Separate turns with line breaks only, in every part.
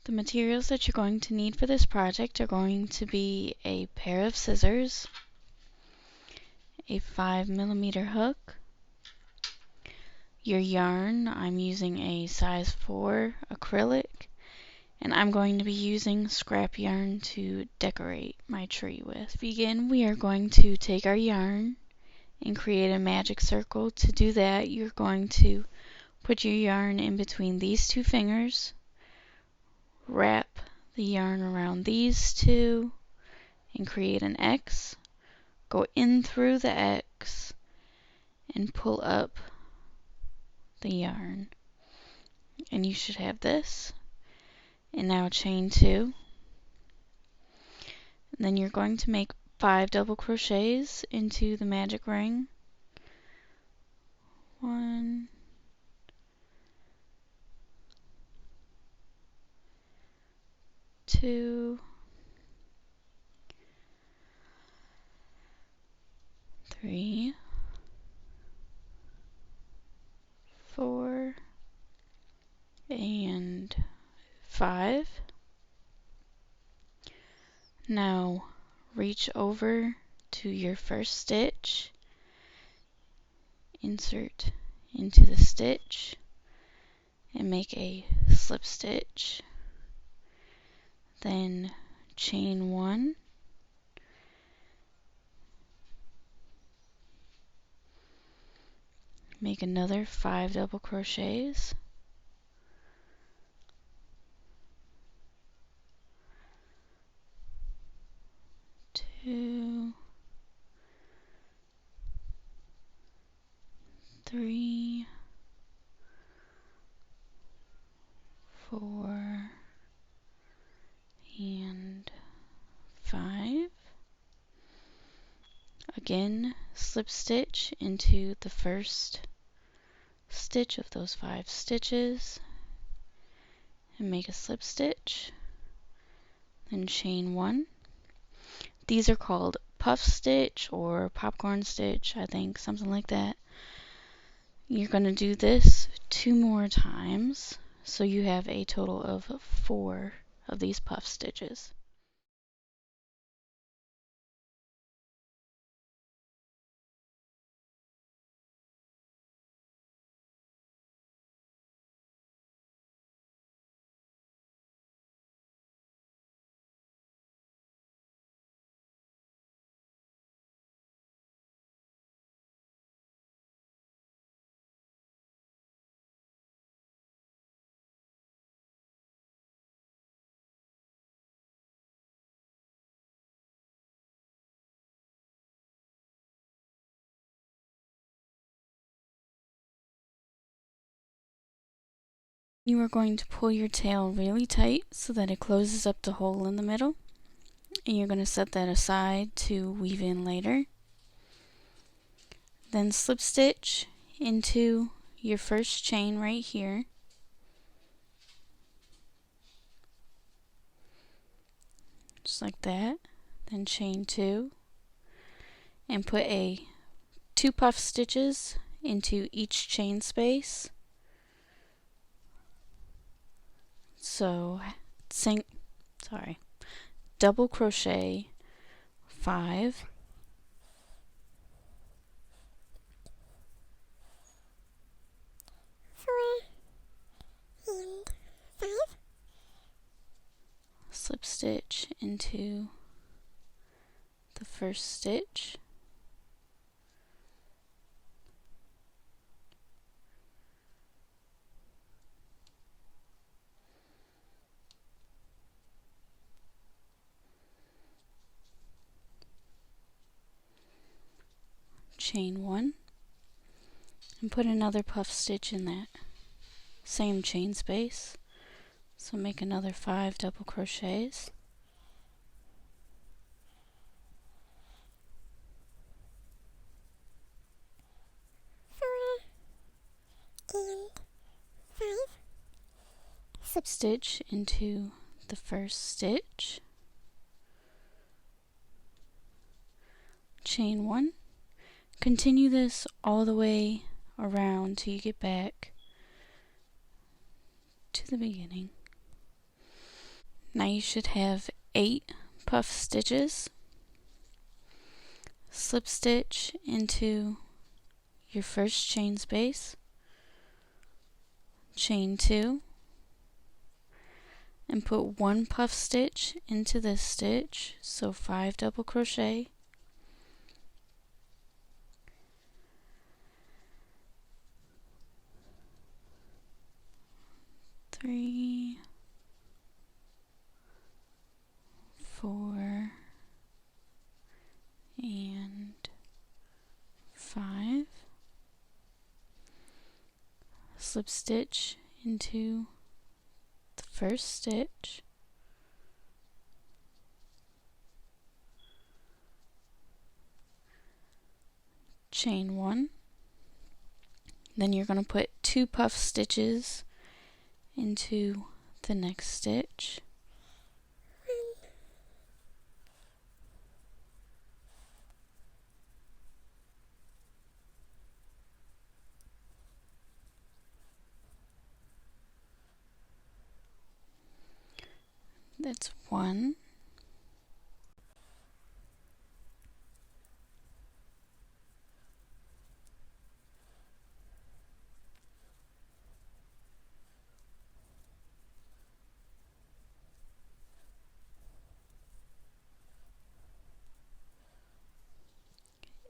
The materials that you're going to need for this project are going to be a pair of scissors, a 5mm hook, your yarn. I'm using a size 4 acrylic, and I'm going to be using scrap yarn to decorate my tree with. To begin, we are going to take our yarn and create a magic circle. To do that, you're going to put your yarn in between these two fingers, wrap the yarn around these two, and create an X. Go in through the X and pull up the yarn. And you should have this. And now chain 2. And then you're going to make 5 double crochets into the magic ring. 1, 2, 3, 4, and 5. Now reach over to your first stitch, insert into the stitch, and make a slip stitch. Then chain 1, make another 5 double crochets, 2, 3, 4, and 5. Again, slip stitch into the first stitch of those 5 stitches and make a slip stitch. Then chain 1. These are called puff stitch or popcorn stitch, I think, something like that. You're going to do this 2 more times, so you have a total of 4 of these puff stitches. You are going to pull your tail really tight so that it closes up the hole in the middle, and you're going to set that aside to weave in later. Then slip stitch into your first chain right here, just like that. Then chain 2 and put 2 puff stitches into each chain space. So double crochet 5, slip stitch into the first stitch, chain 1, and put another puff stitch in that same chain space. So make another 5 double crochets. Slip stitch into the first stitch, chain 1. Continue this all the way around till you get back to the beginning. Now you should have 8 puff stitches. Slip stitch into your first chain space, chain 2, and put 1 puff stitch into this stitch, so 5 double crochet, three, 4, and 5. Slip stitch into the first stitch, chain 1. Then you're going to put 2 puff stitches into the next stitch, that's 1.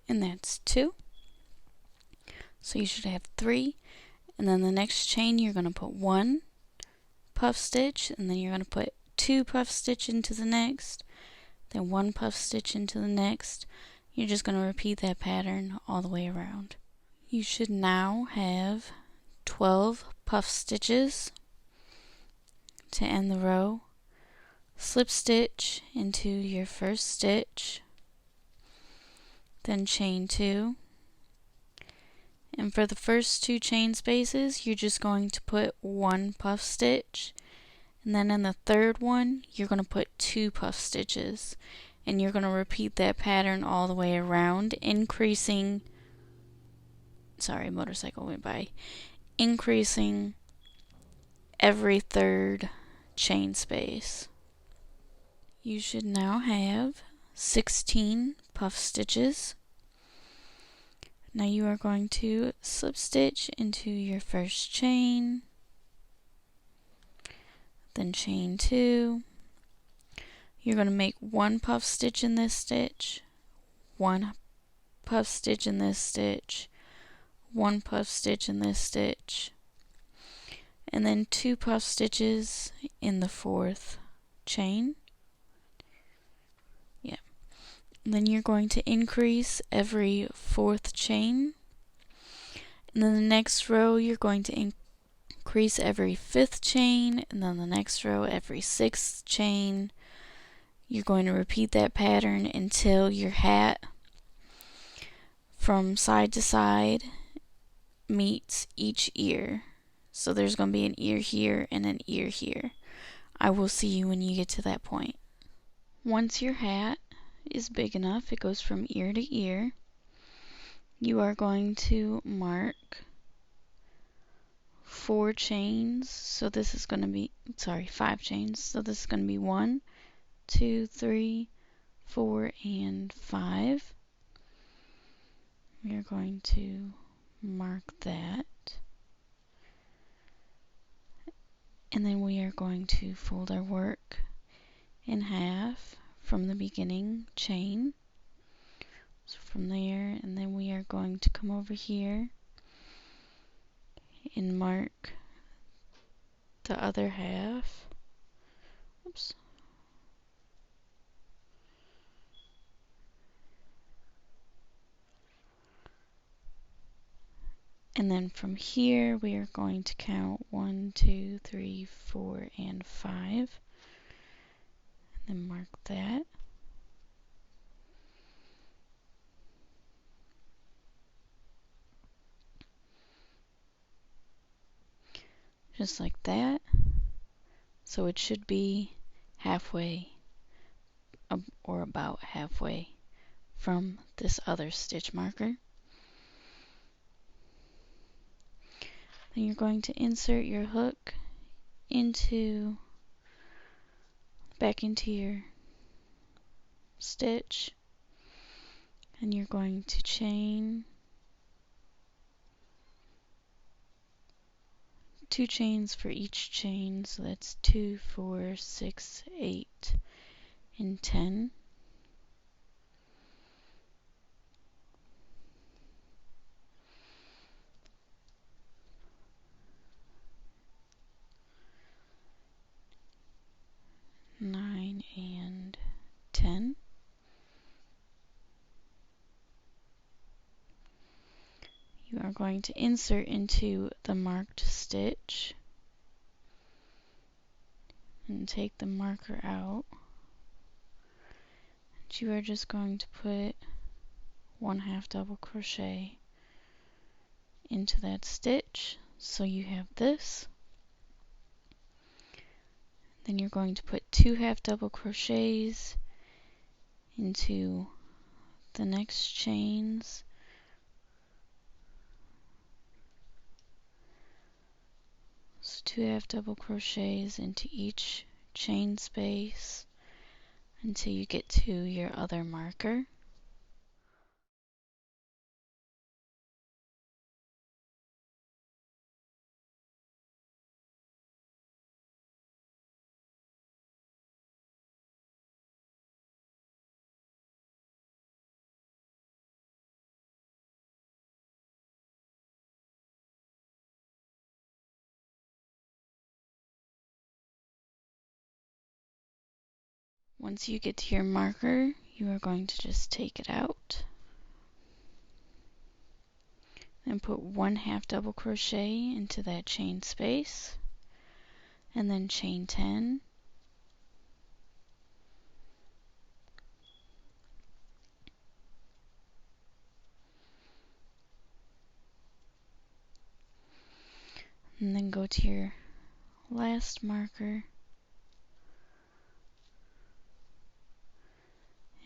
And that's 2. So you should have 3. And then the next chain you're going to put 1 puff stitch, and then you're going to put 2 puff stitch into the next, then 1 puff stitch into the next. You're just going to repeat that pattern all the way around. You should now have 12 puff stitches to end the row. Slip stitch into your first stitch, then chain 2. And for the first 2 chain spaces, you're just going to put 1 puff stitch, and then in the third one, you're going to put 2 puff stitches, and you're going to repeat that pattern all the way around, increasing, sorry, motorcycle went by, increasing every third chain space. You should now have 16 puff stitches. Now you are going to slip stitch into your first chain, then chain 2. You're going to make 1 puff stitch in this stitch, 1 puff stitch in this stitch, 1 puff stitch in this stitch, and then 2 puff stitches in the 4th chain. Yeah. And then you're going to increase every 4th chain. And then the next row you're going to increase every 5th chain, and then the next row every 6th chain. You're going to repeat that pattern until your hat from side to side meets each ear. So there's going to be an ear here and an ear here. I will see you when you get to that point. Once your hat is big enough, it goes from ear to ear, you are going to mark 4 chains. So this is going to be, 5 chains. So this is going to be 1, 2, 3, 4, and 5. We are going to mark that. And then we are going to fold our work in half from the beginning chain. So from there, and then we are going to come over here and mark the other half. Oops. And then from here, we are going to count 1, 2, 3, 4, and 5. And then mark that. Just like that. So it should be halfway, or about halfway from this other stitch marker. Then you're going to insert your hook into back into your stitch, and you're going to chain 2 chains for each chain, so that's 2, 4, 6, 8, and 10. Nine and 10. You are going to insert into the marked stitch and take the marker out. And you are just going to put 1/2 double crochet into that stitch, so you have this. Then you're going to put 2 1/2 double crochets into the next chains. So 2 1/2 double crochets into each chain space until you get to your other marker. Once you get to your marker, you are going to just take it out and put 1 1/2 double crochet into that chain space, and then chain 10, and then go to your last marker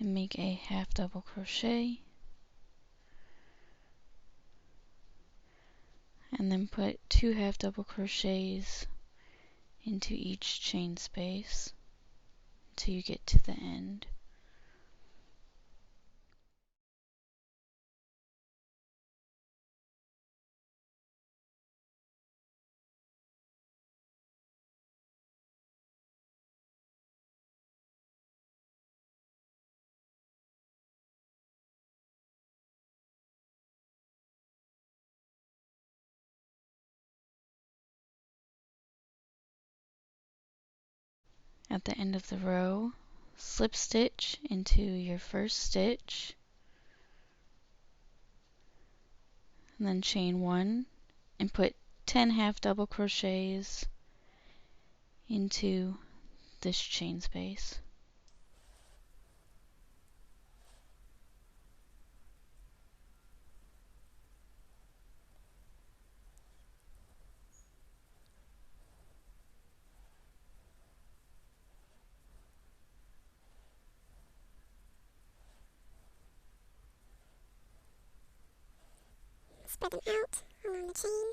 and make a 1/2 double crochet, and then put 2 1/2 double crochets into each chain space until you get to the end. At the end of the row, slip stitch into your first stitch, and then chain 1 and put 10 1/2 double crochets into this chain space.
Spread them out along the chain.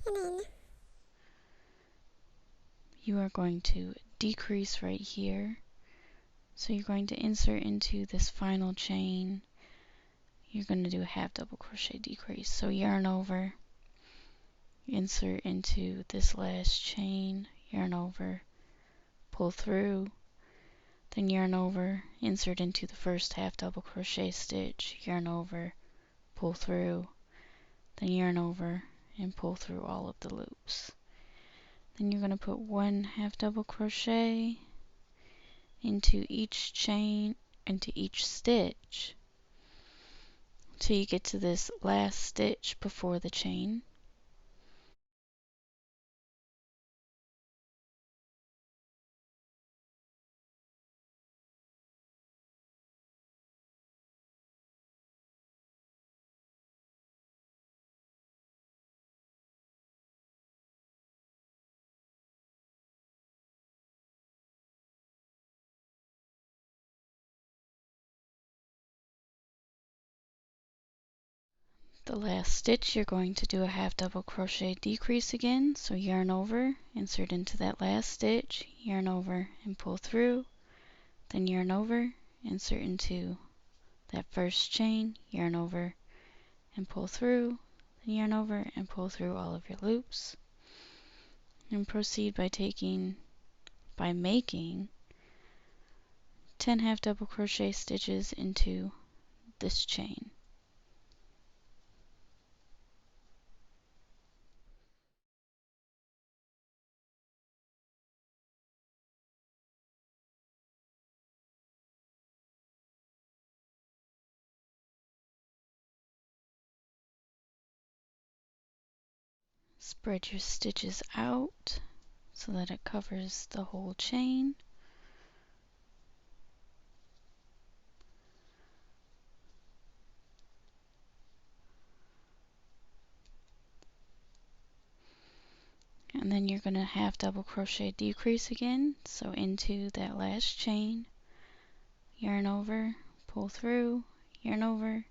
And then
You are going to decrease right here. So you're going to insert into this final chain. You're going to do a 1/2 double crochet decrease. So yarn over, insert into this last chain, yarn over, pull through, then yarn over, insert into the first 1/2 double crochet stitch, yarn over, pull through, then yarn over and pull through all of the loops. Then you're going to put 1 1/2 double crochet into each chain, into each stitch, till you get to this last stitch before the chain. The last stitch, you're going to do a half double crochet decrease again. So yarn over, insert into that last stitch, yarn over and pull through, then yarn over, insert into that first chain, yarn over and pull through, then yarn over and pull through all of your loops. And proceed by making 10 half double crochet stitches into this chain. Spread your stitches out so that it covers the whole chain. And then you're going to half double crochet decrease again, so into that last chain, yarn over, pull through, yarn over,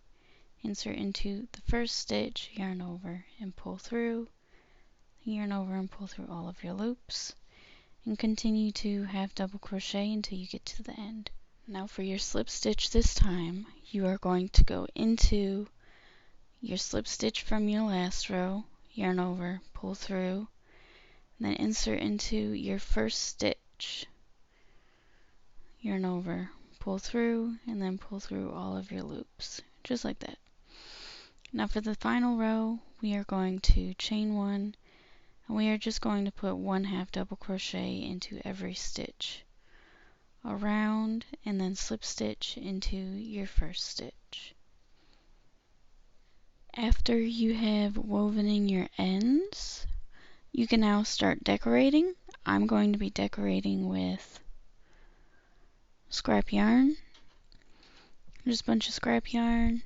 insert into the first stitch, yarn over and pull through, yarn over and pull through all of your loops, and continue to half double crochet until you get to the end. Now for your slip stitch this time, you are going to go into your slip stitch from your last row, yarn over, pull through, and then insert into your first stitch, yarn over, pull through, and then pull through all of your loops, just like that. Now for the final row, we are going to chain one, and we are just going to put one half double crochet into every stitch around, and then slip stitch into your first stitch. After you have woven in your ends, you can now start decorating. I'm going to be decorating with scrap yarn, just a bunch of scrap yarn.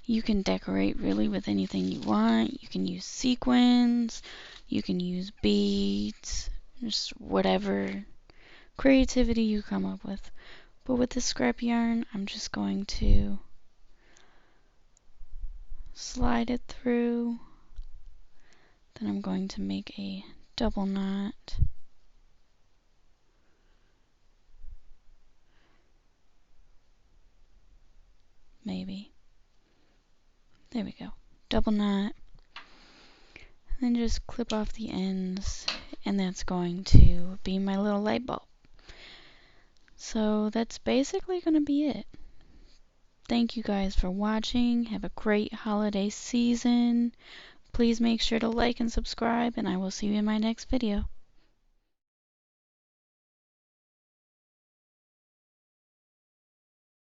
You can decorate really with anything you want. You can use sequins, you can use beads, just whatever creativity you come up with. But with the scrap yarn, I'm just going to slide it through. Then I'm going to make a double knot. Maybe. There we go. Double knot. And then just clip off the ends, and that's going to be my little light bulb. So that's basically going to be it. Thank you guys for watching. Have a great holiday season. Please make sure to like and subscribe, and I will see you in my next video.